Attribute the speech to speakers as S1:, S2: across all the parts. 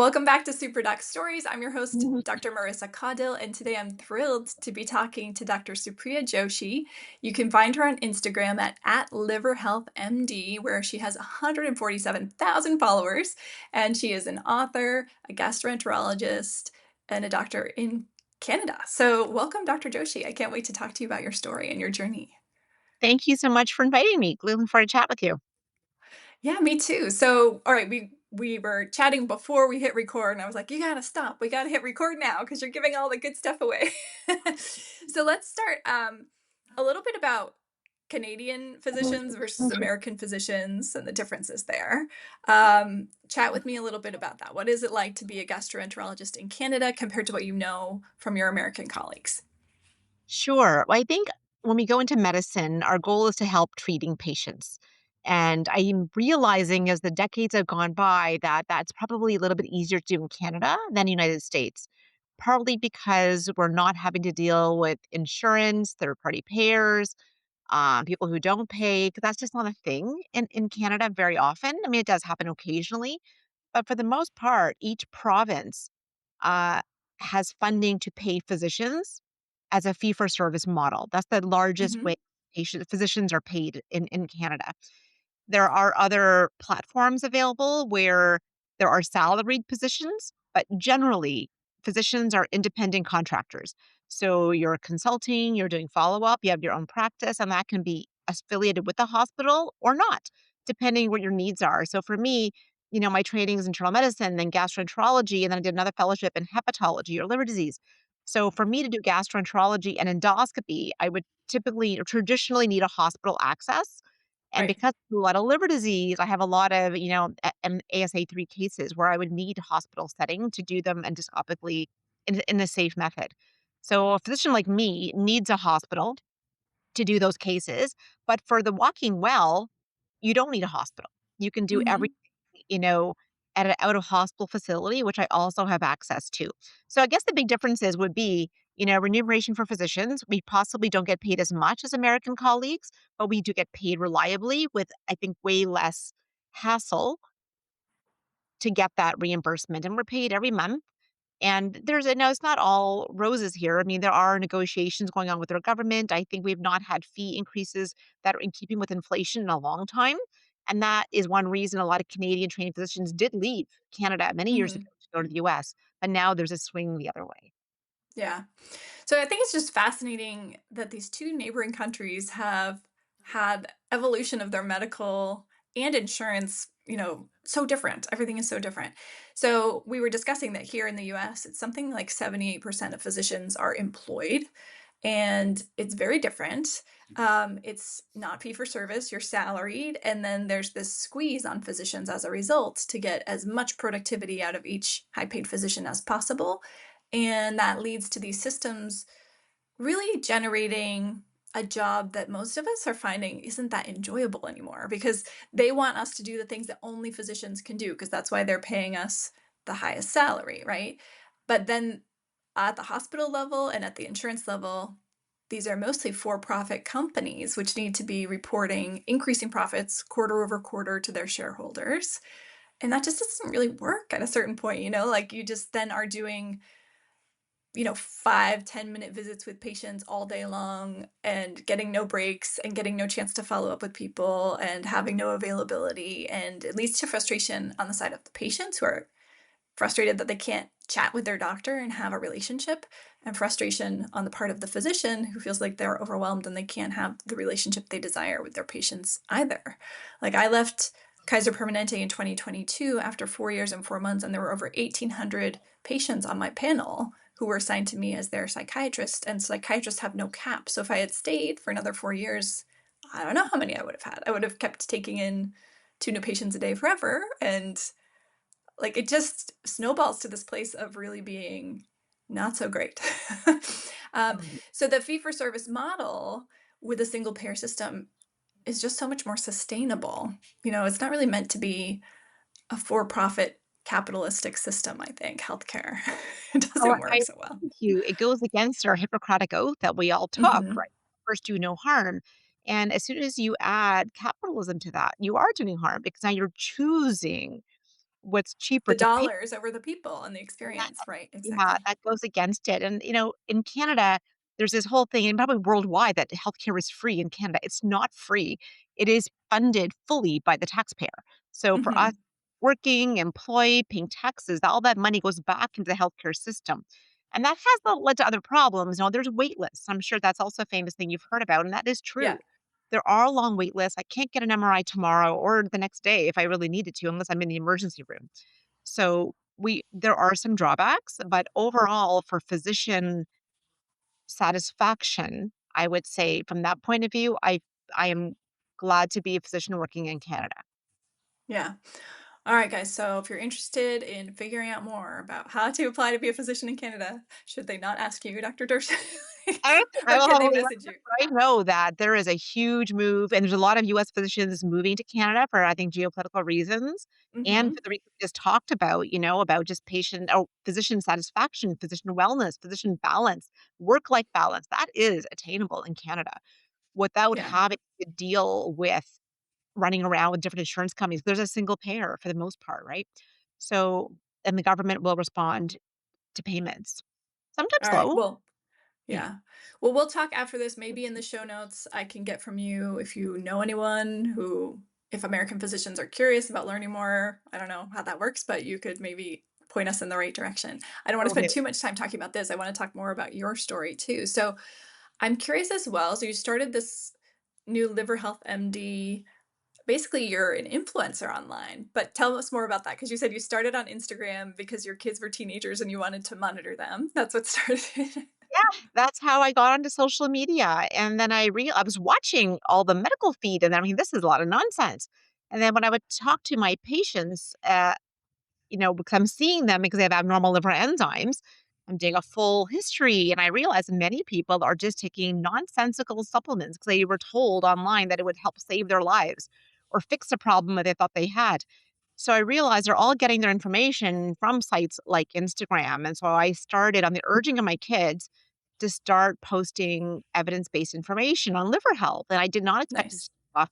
S1: Welcome back to Super Doc Stories. I'm your host,
S2: Mhm.
S1: Dr. Marissa Caudill, and today I'm thrilled to be talking to Dr. Supriya Joshi. You can find her on Instagram at @liverhealthmd, where she has 147,000 followers, and she is an author, a gastroenterologist, and a doctor in Canada. So, welcome, Dr. Joshi. I can't wait to talk to you about your story and your journey.
S2: Thank you so much for inviting me. Looking forward to chat with you.
S1: Yeah, me too. So, all right, we were chatting before we hit record, and I was like, "You gotta stop. We gotta hit record now because you're giving all the good stuff away." So let's start a little bit about Canadian physicians versus American physicians and the differences there. Chat with me a little bit about that. What is it like to be a gastroenterologist in Canada compared to what you know from your American colleagues?
S2: Sure. Well, I think when we go into medicine, our goal is to help treating patients. And I'm realizing as the decades have gone by that that's probably a little bit easier to do in Canada than the United States, partly because we're not having to deal with insurance, third party payers, people who don't pay, because that's just not a thing in Canada very often. I mean, it does happen occasionally, but for the most part, each province uh, has funding to pay physicians as a fee for service model. That's the largest
S1: Hmm.
S2: way physicians are paid in Canada. There are other platforms available where there are salaried positions, but generally, physicians are independent contractors. So you're consulting, you're doing follow up, you have your own practice, and that can be affiliated with the hospital or not, depending what your needs are. So for me, my training is internal medicine, then gastroenterology, and then I did another fellowship in hepatology or liver disease. So for me to do gastroenterology and endoscopy, I would typically or traditionally need a hospital access, and
S1: Right.
S2: because I do a lot of liver disease, I have a lot of, ASA3 cases where I would need hospital setting to do them endoscopically in a safe method. So a physician like me needs a hospital to do those cases, but for the walking well, you don't need a hospital. You can do everything,
S1: Hmm.
S2: you know, at an out of hospital facility, which I also have access to. So I guess the big differences would be, remuneration for physicians. We possibly don't get paid as much as American colleagues, but we do get paid reliably with, I think, way less hassle to get that reimbursement. And we're paid every month. And it's not all roses here. I mean, there are negotiations going on with our government. I think we've not had fee increases that are in keeping with inflation in a long time. And that is one reason a lot of Canadian trained physicians did leave Canada many years ago
S1: Hmm.
S2: to go to the US. But now there's a swing the other way.
S1: Yeah. So I think it's just fascinating that these two neighboring countries have had evolution of their medical and insurance, so different. Everything is so different. So we were discussing that here in the US, it's something like 78% of physicians are employed, and it's very different. It's not fee for service, you're salaried, and then there's this squeeze on physicians as a result to get as much productivity out of each high paid physician as possible. And that leads to these systems really generating a job that most of us are finding isn't that enjoyable anymore because they want us to do the things that only physicians can do because that's why they're paying us the highest salary, right? But then at the hospital level and at the insurance level, these are mostly for profit companies which need to be reporting increasing profits quarter over quarter to their shareholders. And that just doesn't really work at a certain point, like you just then are doing 5-10 minute visits with patients all day long and getting no breaks and getting no chance to follow up with people and having no availability. And it leads to frustration on the side of the patients who are frustrated that they can't chat with their doctor and have a relationship, and frustration on the part of the physician who feels like they're overwhelmed and they can't have the relationship they desire with their patients either. Like I left Kaiser Permanente in 2022 after 4 years and 4 months, and there were over 1,800 patients on my panel who were assigned to me as their psychiatrist, and psychiatrists have no cap. So if I had stayed for another 4 years, I don't know how many I would have had. I would have kept taking in two new patients a day forever, and like it just snowballs to this place of really being not so great. um,
S2: Right.
S1: so the fee for service model with a single payer system is just so much more sustainable. It's not really meant to be a for profit capitalistic system, I think, healthcare. It
S2: Oh,
S1: doesn't
S2: I
S1: work so
S2: agree
S1: well.
S2: with you. It goes against our Hippocratic oath that we all took,
S1: Hmm.
S2: right? First, do no harm. And as soon as you add capitalism to that, you are doing harm because now you're choosing what's cheaper
S1: The
S2: to pay.
S1: dollars over the people and the experience, right,
S2: Yeah,
S1: exactly.
S2: that goes against it, and, in Canada, there's this whole thing, and probably worldwide, that healthcare is free in Canada. It's not free. It is funded fully by the taxpayer. So for us,
S1: Mhm.
S2: working, employed, paying taxes, all that money goes back into the healthcare system, and that has led to other problems. There's wait lists. I'm sure that's also a famous thing you've heard about, and that is
S1: Yeah.
S2: true. There are long wait lists. I can't get an MRI tomorrow or the next day if I really needed to, unless I'm in the emergency room. So there are some drawbacks, but overall for physician satisfaction, I would say from that point of view, I am glad to be a physician working in Canada.
S1: Yeah. All right, guys. So if you're interested in figuring out more about how to apply to be a physician in Canada, should they not ask you, Dr. Dersh?
S2: I
S1: Or
S2: will
S1: can they
S2: totally let
S1: message
S2: you
S1: you?
S2: know. I know that there is a huge move, and there's a lot of US physicians moving to Canada for, I think, geopolitical reasons, and for
S1: Hmm.
S2: the reasons we just talked about, about just physician satisfaction, physician wellness, physician balance, work-life balance. That is attainable in Canada without
S1: Yeah.
S2: having to deal with running around with different insurance companies. There's a single payer for the most part, right? So, and the government will respond to payments. Sometimes
S1: All right.
S2: slow.
S1: Well,
S2: Yeah.
S1: yeah. Well, we'll talk after this. Maybe in the show notes, I can get from you if you know anyone who, if American physicians are curious about learning more. I don't know how that works, but you could maybe point us in the right direction. I don't want to
S2: Will do.
S1: spend too much time talking about this. I want to talk more about your story too. So I'm curious as well. So you started this new liver health MD. Basically, you're an influencer online, but tell us more about that because you said you started on Instagram because your kids were teenagers and you wanted to monitor them. That's what started it.
S2: Yeah, that's how I got onto social media, and then I was watching all the medical feed, and I mean, this is a lot of nonsense. And then when I would talk to my patients, because I'm seeing them because they have abnormal liver enzymes. I'm doing a full history, and I realize many people are just taking nonsensical supplements because they were told online that it would help save their lives or fix a problem that they thought they had. So I realized they're all getting their information from sites like Instagram. And so I started, on the urging of my kids, to start posting evidence based information on liver health. And I did not expect it to
S1: Nice.
S2: take off.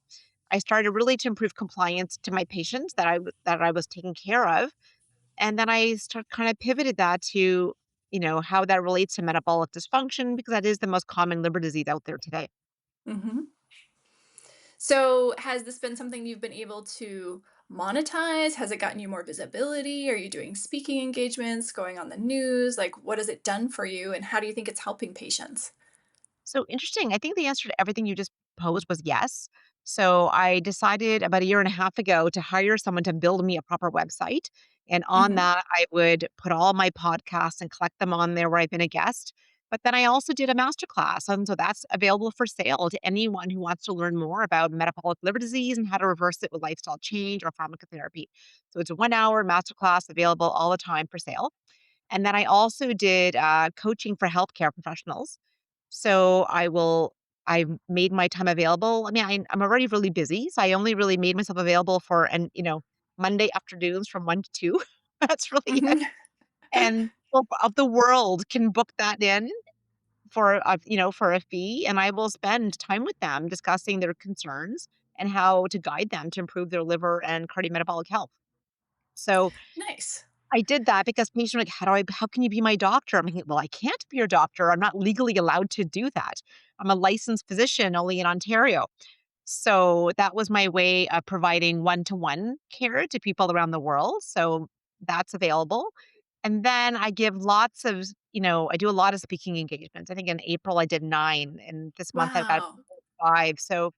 S2: I started really to improve compliance to my patients that I was taking care of, and then I kind of pivoted that to, how that relates to metabolic dysfunction because that is the most common liver disease out there today.
S1: Hmm. So, has this been something you've been able to monetize? Has it gotten you more visibility? Are you doing speaking engagements, going on the news? Like, what has it done for you, and how do you think it's helping patients?
S2: So interesting. I think the answer to everything you just posed was yes. So I decided about a year and a half ago to hire someone to build me a proper website. And on
S1: Hmm.
S2: that, I would put all my podcasts and collect them on there where I've been a guest. But then I also did a masterclass. And so that's available for sale to anyone who wants to learn more about metabolic liver disease and how to reverse it with lifestyle change or pharmacotherapy. So it's a 1 hour masterclass available all the time for sale. And then I also did coaching for healthcare professionals. So I've made my time available. I mean, I'm already really busy, so I only really made myself available for Monday afternoons from 1 to 2. That's really it.
S1: Hmm.
S2: And people of the world can book that in for a fee, and I will spend time with them discussing their concerns and how to guide them to improve their liver and cardiometabolic health. So
S1: Nice.
S2: I did that because patients were like, how can you be my doctor? I'm like, well, I can't be your doctor. I'm not legally allowed to do that. I'm a licensed physician only in Ontario. So that was my way of providing one-to-one care to people around the world. So that's available. And then I give I do a lot of speaking engagements. I think in April I did 9, and this month I've got
S1: Wow.
S2: 5. So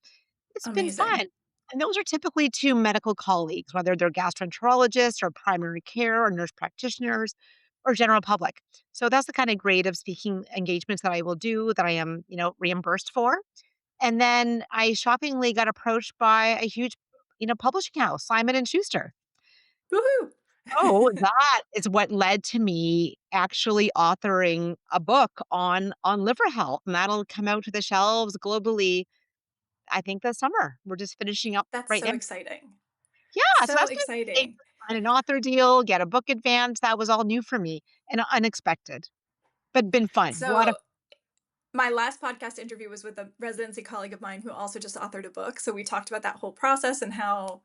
S2: it's been
S1: Amazing.
S2: fun. And those are typically to medical colleagues, whether they're gastroenterologists or primary care or nurse practitioners or general public. So that's the kind of grade of speaking engagements that I will do that I am, reimbursed for. And then I shockingly got approached by a huge, publishing house, Simon and Schuster.
S1: Woohoo.
S2: Oh, that is what led to me actually authoring a book on liver health, and that'll come out to the shelves globally, I think, this summer. We're just finishing up
S1: That's
S2: right
S1: so
S2: now.
S1: exciting.
S2: Yeah, so
S1: So
S2: that's been exciting.
S1: exciting.
S2: Sign an author deal, get a book advance. That was all new for me and unexpected, but been fun. A lot of
S1: So, my last podcast interview was with a residency colleague of mine who also just authored a book. So, we talked about that whole process and how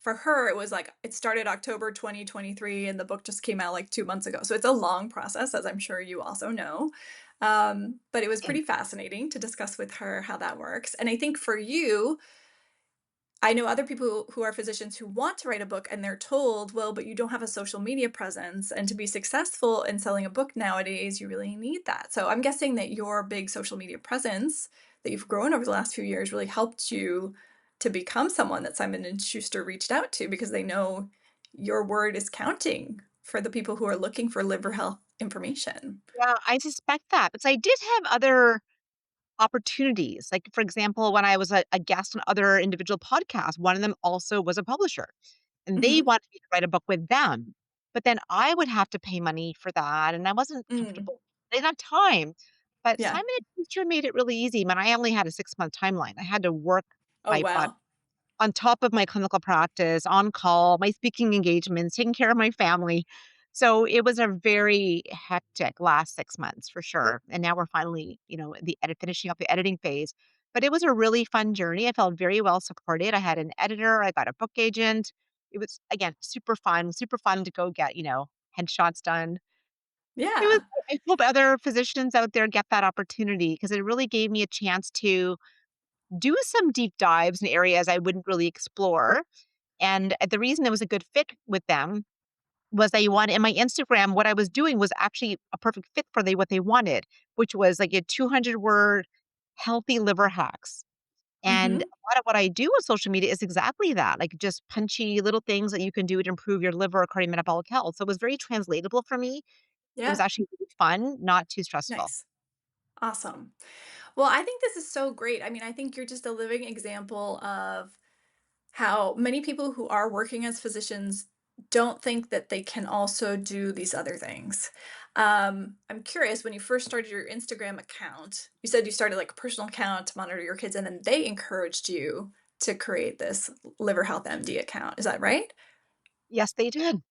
S1: for her, it was like it started October 2023 and the book just came out like 2 months ago. So it's a long process, as I'm sure you also know. But it was
S2: Yeah.
S1: pretty fascinating to discuss with her how that works. And I think for you, I know other people who are physicians who want to write a book and they're told, well, but you don't have a social media presence. And to be successful in selling a book nowadays, you really need that. So I'm guessing that your big social media presence that you've grown over the last few years really helped you to become someone that Simon and Schuster reached out to because they know your word is counting for the people who are looking for liver health information.
S2: Yeah, I suspect that because I did have other opportunities. Like, for example, when I was a guest on other individual podcasts, one of them also was a publisher and they
S1: Hmm.
S2: wanted me to write a book with them. But then I would have to pay money for that. And I wasn't
S1: Mm.
S2: comfortable. I didn't have time. But
S1: Yeah.
S2: Simon and Schuster made it really easy. Man, I only had a 6-month timeline. I had to work
S1: Oh,
S2: my butt
S1: wow.
S2: on top of my clinical practice, on call, my speaking engagements, taking care of my family. So it was a very hectic last 6 months for sure. And now we're finally, finishing up the editing phase. But it was a really fun journey. I felt very well supported. I had an editor, I got a book agent. It was again super fun to go get, headshots done. It was
S1: Yeah.
S2: I hope other physicians out there get that opportunity because it really gave me a chance to do some deep dives in areas I wouldn't really explore and the reason it was a good fit with them was they wanted in my Instagram, what I was doing was actually a perfect fit for what they wanted, which was like a 200-word healthy liver hacks. And
S1: Hmm.
S2: a lot of what I do with social media is exactly that, like just punchy little things that you can do to improve your liver or cardiometabolic health. So it was very translatable for me. It was
S1: Yeah.
S2: actually really fun, not too stressful.
S1: Nice. Awesome. Well, I think this is so great. I mean, I think you're just a living example of how many people who are working as physicians don't think that they can also do these other things. I'm curious, when you first started your Instagram account, you said you started like a personal account to monitor your kids, and then they encouraged you to create this Liver Health MD account. Is that right?
S2: Yes, they did.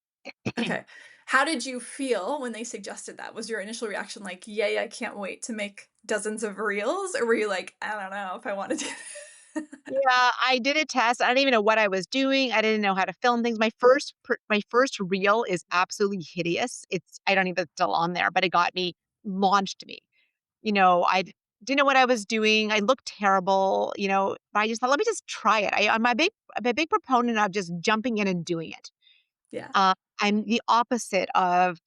S1: Okay. How did you feel when they suggested that? Was your initial reaction like, yay, I can't wait to make dozens of reels? Or were you like, I don't know if I want to do that?
S2: Yeah, I did a test. I didn't even know what I was doing. I didn't know how to film things. My first reel is absolutely hideous. I don't even it's still on there, but it launched me. Didn't know what I was doing. I looked terrible, but I just thought, let me just try it. I'm a big proponent of just jumping in and doing it.
S1: Yeah.
S2: Uh, I'm the opposite of,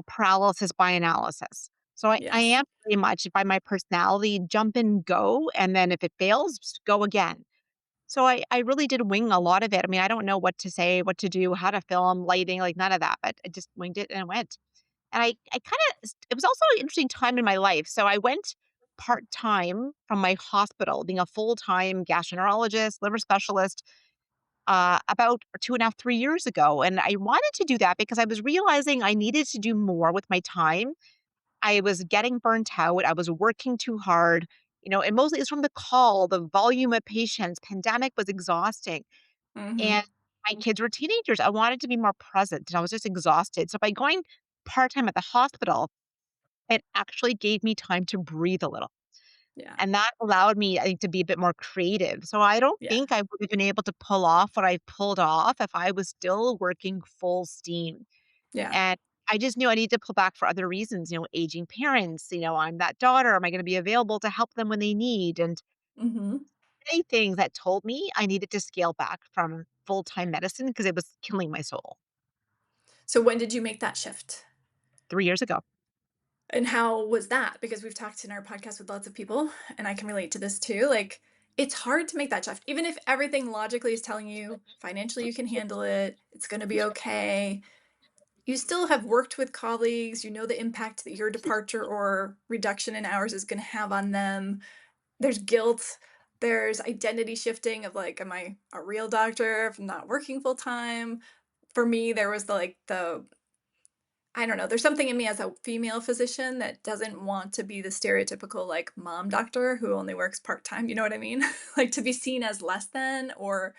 S2: paralysis by analysis. So I
S1: Yes.
S2: am very much by my personality, jump and go. And then if it fails, just go again. So I really did wing a lot of it. I mean, I don't know what to say, what to do, how to film, lighting, like none of that, but I just winged it and it went. And I kind of, it was also an interesting time in my life. So I went part time from my hospital, being a full time gastroenterologist, liver specialist, about 2.5, 3 years ago. And I wanted to do that because I was realizing I needed to do more with my time. I was getting burnt out. I was working too hard. And mostly it's from the call, the volume of patients. Pandemic was exhausting. And
S1: Hmm.
S2: my kids were teenagers. I wanted to be more present and I was just exhausted. So by going part time at the hospital, it actually gave me time to breathe a little.
S1: Yeah.
S2: And that allowed me, I think, to be a bit more creative. So I don't
S1: Yeah.
S2: think I would have been able to pull off what I pulled off if I was still working full steam.
S1: Yeah.
S2: And I just knew I needed to pull back for other reasons, aging parents, I'm that daughter. Am I going to be available to help them when they need? And
S1: Hmm.
S2: many things that told me I needed to scale back from full time medicine because it was killing my soul
S1: So when did you make that shift?
S2: 3 years ago.
S1: And how was that? Because we've talked in our podcast with lots of people, and I can relate to this too. Like, it's hard to make that shift. Even if everything logically is telling you financially you can handle it, it's going to be okay. You still have worked with colleagues, you know the impact that your departure or reduction in hours is going to have on them. There's guilt, there's identity shifting of like, am I a real doctor if I'm not working full time? For me, there was the I don't know, there's something in me as a female physician that doesn't want to be the stereotypical like mom doctor who only works part-time, you know what I mean? Like to be seen as less than or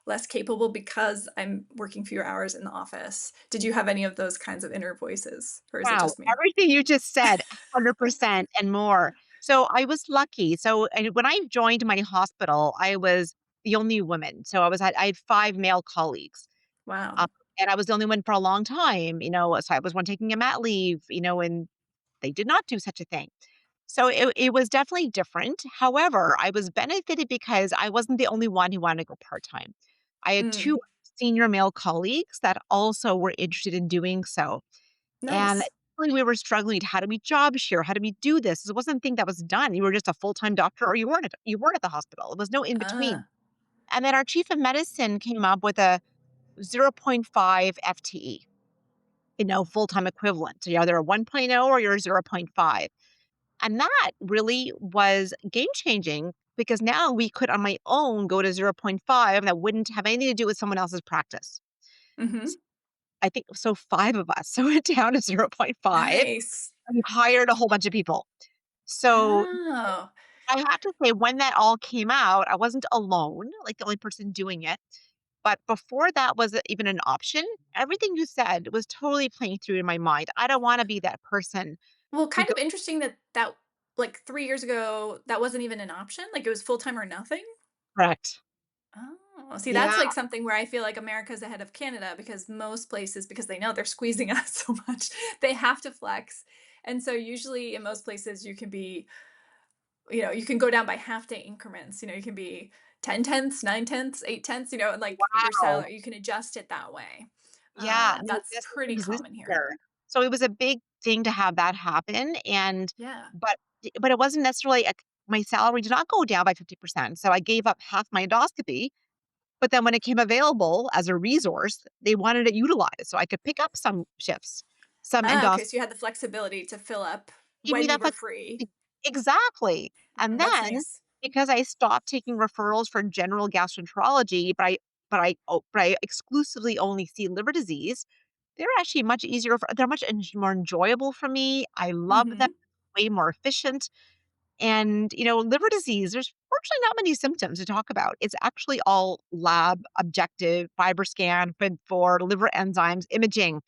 S1: less capable because I'm working fewer hours in the office. Did you have any of those kinds of inner voices or is it
S2: Wow,
S1: just me?
S2: everything you just said, 100% and more. So I was lucky. So when I joined my hospital, I was the only woman. So I had 5 male colleagues,
S1: Wow.
S2: um, and I was the only one for a long time, so I was one taking a mat leave, and they did not do such a thing. So it was definitely different. However, I was benefited because I wasn't the only one who wanted to go part-time. I had 2
S1: Mm.
S2: senior male colleagues that also were interested in doing so. And
S1: Nice.
S2: when we were struggling, how do we job share? How do we do this? It wasn't a thing that was done. You were just a full-time doctor or you weren't at the hospital. It was no in between.
S1: Ah.
S2: And then our chief of medicine came up with a zero point 0.5 FTE, full-time equivalent. So you're either a 1.0 or you're a zero point 0.5. And that really was game changing because now we could on my own go to zero point 0.5 and that wouldn't have anything to do with someone else's practice.
S1: Mhm.
S2: I think so 5 of us so went down to zero point 0.5
S1: Nice.
S2: and hired a whole bunch of people. So
S1: Oh.
S2: I have to say when that all came out, I wasn't alone, like the only person doing it. But before that was even an option, everything you said was totally playing through in my mind. I don't want to be that person
S1: Well,
S2: who
S1: kind
S2: goes
S1: of interesting that like 3 years ago, that wasn't even an option, like, it was full-time or nothing?
S2: correct.
S1: Oh, see, that's,
S2: Yeah,
S1: like, something where I feel like America's ahead of Canada because most places because they know they're squeezing us so much, they have to flex, and so usually in most places, you can be you can go down by half day increments, you can be 10 tenths, 9 tenths, 8 tenths, and, like, your
S2: wow.
S1: salary you can adjust it that way.
S2: Yeah, no,
S1: That's
S2: this didn't
S1: pretty
S2: exist
S1: common here.
S2: here. So it was a big thing to have that happen, and
S1: Yeah.
S2: but but it wasn't necessarily my salary did not go down by 50%, so I gave up half my endoscopy, but then when it came available as a resource, they wanted it utilized, so I could pick up some shifts, some
S1: Okay,
S2: endoscopy.
S1: so you had the flexibility to fill up
S2: Give me
S1: when you
S2: that
S1: were free.
S2: flexibility. Exactly.
S1: Oh,
S2: And
S1: that's
S2: then
S1: nice.
S2: because I stopped taking referrals for general gastroenterology, but I exclusively only see liver disease, they're actually much easier they're much more enjoyable for me. I love them,
S1: Mhm.
S2: way more efficient. And, liver disease, there's fortunately not many symptoms to talk about. It's actually all lab objective, FibroScan, FIB4, liver enzymes, imaging.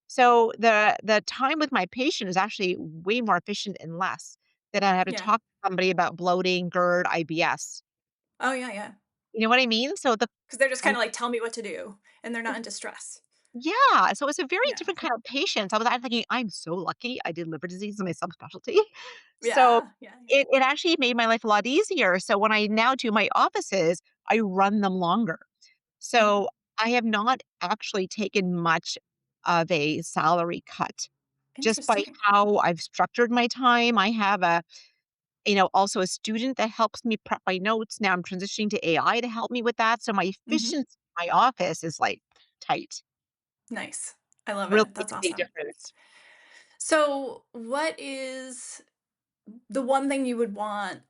S2: So the time with my patient is actually way more efficient and less than I had to
S1: Yeah.
S2: talk to somebody about bloating, GERD, IBS.
S1: Oh, yeah, yeah.
S2: You know what I mean? So
S1: Because 'Cause they're just
S2: and
S1: kinda like, "Tell me what to do," and they're not in distress.
S2: yeah, so it's a very
S1: Yeah.
S2: different kind of patient. I'm thinking, I'm so lucky I did liver disease as my subspecialty. So
S1: Yeah, yeah, yeah.
S2: it actually made my life a lot easier. So when I now do my offices, I run them longer.
S1: Mhm.
S2: So I have not actually taken much of a salary cut just by
S1: Interesting.
S2: how I've structured my time. I have also a student that helps me prep my notes. Now I'm transitioning to AI to help me with that. So my
S1: Mhm.
S2: efficiency in my office is like tight,
S1: Nice. I love
S2: really
S1: it. That's
S2: makes a big
S1: awesome.
S2: difference.
S1: So, what is the one thing you would want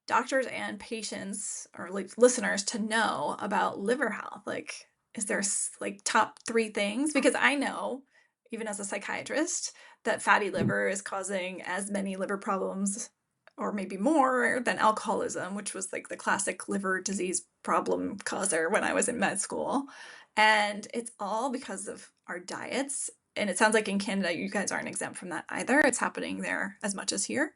S1: doctors and patients or like listeners to know about liver health? Like, is there like top 3 things? Because I know, even as a psychiatrist, that fatty liver is causing as many liver problems or maybe more than alcoholism, which was like the classic liver disease problem causer when I was in med school. And it's all because of our diets. And it sounds like in Canada, you guys aren't exempt from that either. It's happening there as much as here.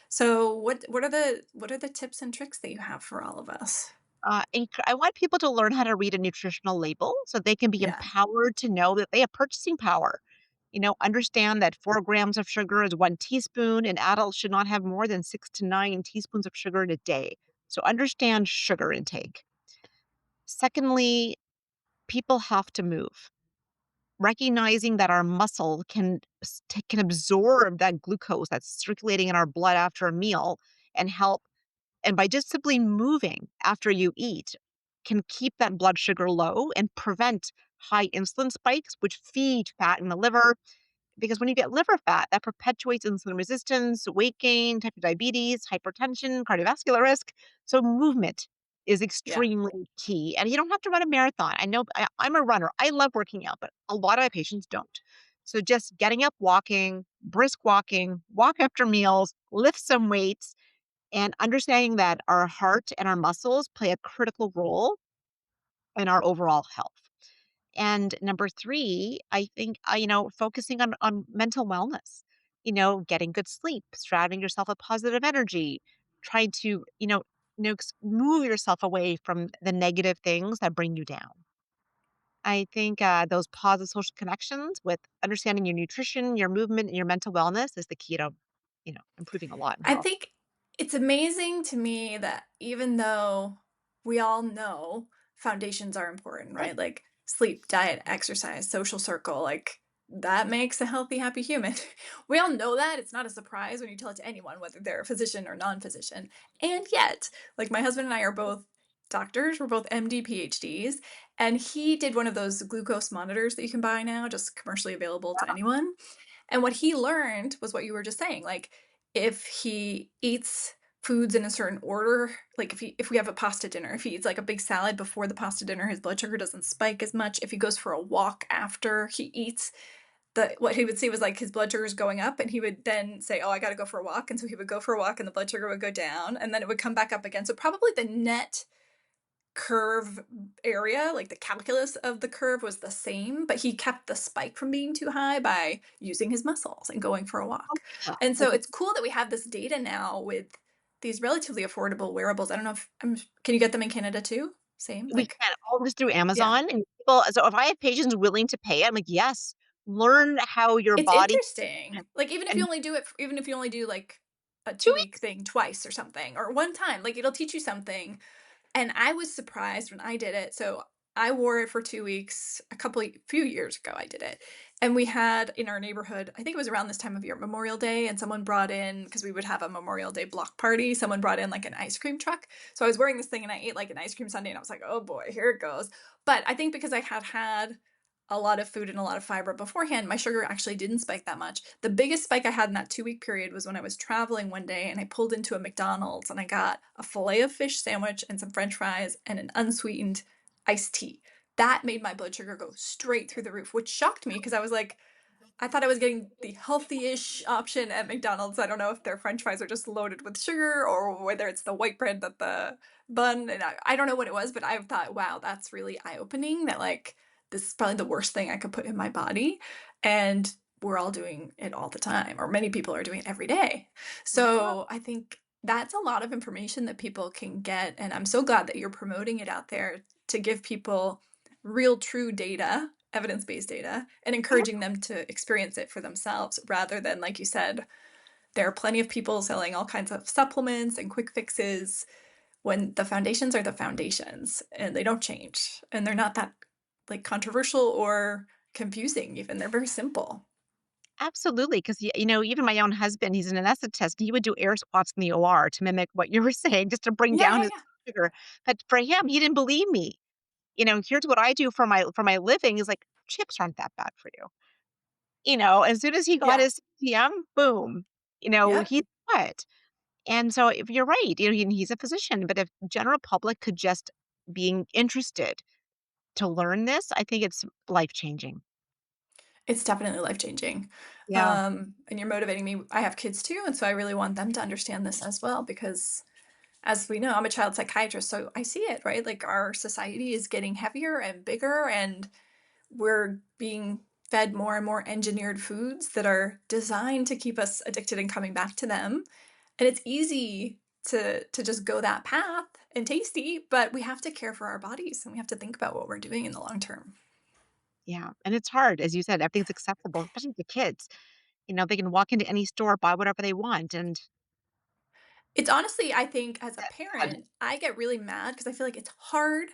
S1: So what are the tips and tricks that you have for all of us?
S2: I want people to learn how to read a nutritional label so they can be
S1: Yeah.
S2: empowered to know that they have purchasing power. Understand that 4 grams of sugar is 1 teaspoon, and adults should not have more than 6 to 9 teaspoons of sugar in a day. So understand sugar intake. Secondly, people have to move. Recognizing that our muscle can absorb that glucose that's circulating in our blood after a meal and help and by just simply moving after you eat can keep that blood sugar low and prevent high insulin spikes, which feed fat in the liver. Because when you get liver fat, that perpetuates insulin resistance, weight gain, type 2 diabetes, hypertension, cardiovascular risk. So movement is
S1: Yeah.
S2: extremely key. And you don't have to run a marathon. I know I'm a runner. I love working out, but a lot of my patients don't. So just getting up, walking, brisk walking, walk after meals, lift some weights, and understanding that our heart and our muscles play a critical role in our overall health. And number 3, I think, focusing on mental wellness, getting good sleep, surrounding yourself with positive energy, trying to, Move yourself away from the negative things that bring you down. I think those positive social connections with understanding your nutrition, your movement, and your mental wellness is the key to, improving a lot in
S1: I
S2: health.
S1: think it's amazing to me that even though we all know foundations are important, right? Like sleep, diet, exercise, social circle, like that makes a healthy, happy human. We all know that. It's not a surprise when you tell it to anyone, whether they're a physician or non physician. And yet, like my husband and I are both doctors, we're both MD, PhDs, and he did one of those glucose monitors that you can buy now, just commercially available to anyone. And what he learned was what you were just saying. Like, if he eats foods in a certain order, like if we have a pasta dinner, if he eats like a big salad before the pasta dinner, his blood sugar doesn't spike as much. If he goes for a walk after he eats, the what he would see was like his blood sugar is going up, and he would then say, "Oh, I got to go for a walk," and so he would go for a walk, and the blood sugar would go down, and then it would come back up again. So probably the net curve area, like the calculus of the curve was the same, but he kept the spike from being too high by using his muscles and going for a walk.
S2: Yeah,
S1: And so
S2: like
S1: it's cool that we have this data now with these relatively affordable wearables. I don't know if can you get them in Canada too? Same,
S2: we
S1: like
S2: can all this through
S1: yeah.
S2: Amazon and people. So if I have patients willing to pay, I'm like, yes, learn how your
S1: It's
S2: body
S1: interesting. Like
S2: and
S1: even if you only do like a 2 week
S2: 2 weeks.
S1: thing twice or something or one time, like it'll teach you something. And I was surprised when I did it. So I wore it for 2 weeks few years ago. I did it. And we had in our neighborhood, I think it was around this time of year, Memorial Day, and someone brought in, because we would have a Memorial Day block party, someone brought in like an ice cream truck. So I was wearing this thing and I ate like an ice cream sundae and I was like, oh boy, here it goes. But I think because I had a lot of food and a lot of fiber beforehand, my sugar actually didn't spike that much. The biggest spike I had in that 2 week period was when I was traveling one day and I pulled into a McDonald's and I got a filet of fish sandwich and some french fries and an unsweetened iced tea. That made my blood sugar go straight through the roof, which shocked me because I was like, I thought I was getting the healthy-ish option at McDonald's. I don't know if their French fries are just loaded with sugar or whether it's the white bread that the bun. And I don't know what it was, but I thought, wow, that's really eye-opening. That like this is probably the worst thing I could put in my body, and we're all doing it all the time, or many people are doing it every day.
S2: Yeah,
S1: So I think that's a lot of information that people can get, and I'm so glad that you're promoting it out there to give people real, true data, evidence based data, and
S2: yeah,
S1: encouraging them to experience it for themselves rather than, like you said, there are plenty of people selling all kinds of supplements and quick fixes when the foundations are the foundations and they don't change. And they're not that like controversial or confusing, even. They're very simple.
S2: absolutely. Because even my own husband, he's an anesthetist. He would do air squats in the OR to mimic what you were saying, just to bring
S1: Yeah,
S2: down
S1: yeah,
S2: his
S1: yeah.
S2: sugar. But for him, he didn't believe me. Here's what I do for my living. He's like, chips aren't that bad for you. As soon as he got
S1: Yeah.
S2: his CTM, boom,
S1: Yep.
S2: he's what? And so if you're right, he's a physician, but if general public could just being interested to learn this, I think it's life changing.
S1: It's definitely life changing.
S2: Yeah.
S1: And you're motivating me. I have kids too. And so I really want them to understand this as well because as we know, I'm a child psychiatrist, so I see it, right? Like our society is getting heavier and bigger, and we're being fed more and more engineered foods that are designed to keep us addicted and coming back to them. And it's easy to just go that path and tasty, but we have to care for our bodies and we have to think about what we're doing in the long term.
S2: Yeah. And it's hard. As you said, everything's accessible, especially to kids. They can walk into any store, buy whatever they want. And
S1: It's honestly, I think as a
S2: that's sad.
S1: parent, I get really mad because I feel like it's hard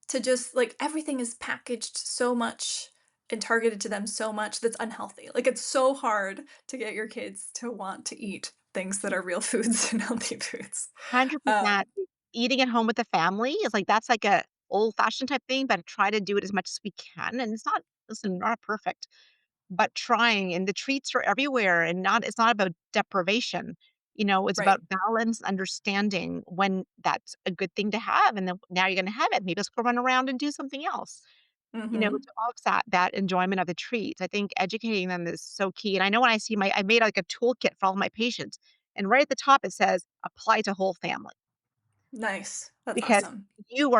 S1: to just like everything is packaged so much and targeted to them so much that's unhealthy. Like it's so hard to get your kids to want to eat things that are real foods and healthy foods.
S2: 100%
S1: Um,
S2: eating at home with the family is like, that's like a old fashioned type thing, but try to do it as much as we can. And it's not, listen, not perfect, but trying, and the treats are everywhere, and it's not about deprivation. It's
S1: right.
S2: about balance, understanding when that's a good thing to have, and then now you're gonna have it. Maybe let's go run around and do something else,
S1: Mm-hmm.
S2: to offset that enjoyment of the treats. I think educating them is so key. And I know when I made like a toolkit for all my patients, and right at the top it says apply to whole family.
S1: Nice. That's
S2: because
S1: awesome.
S2: you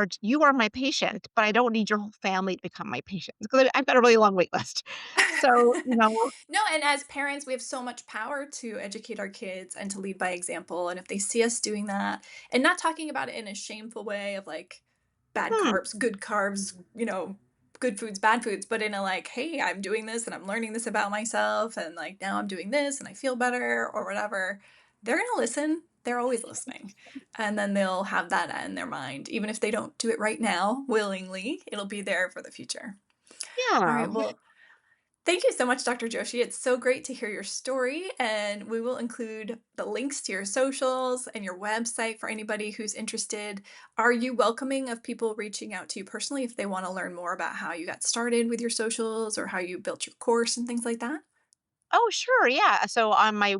S2: are my patient, but I don't need your whole family to become my patient because I've got a really long wait list. So,
S1: No, and as parents, we have so much power to educate our kids and to lead by example. And if they see us doing that, and not talking about it in a shameful way of like
S2: hmm,
S1: good carbs, good foods, bad foods, but in a like, hey, I'm doing this and I'm learning this about myself, and like now I'm doing this and I feel better or whatever, they're going to listen. They're always listening. And then they'll have that in their mind. Even if they don't do it right now willingly, it'll be there for the future. All
S2: yeah.
S1: right. Well, thank you so much, Dr. Joshi. It's so great to hear your story, and we will include the links to your socials and your website for anybody who's interested. Are you welcoming of people reaching out to you personally if they want to learn more about how you got started with your socials or how you built your course and things like that?
S2: Oh, sure, yeah. So on my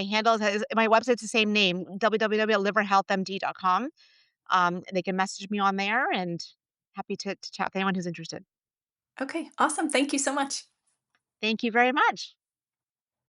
S2: handle is my website's the same name, www.liverhealthmd.com. They can message me on there and happy to chat with anyone who's interested.
S1: Okay, awesome. Thank you so much.
S2: Thank you very much.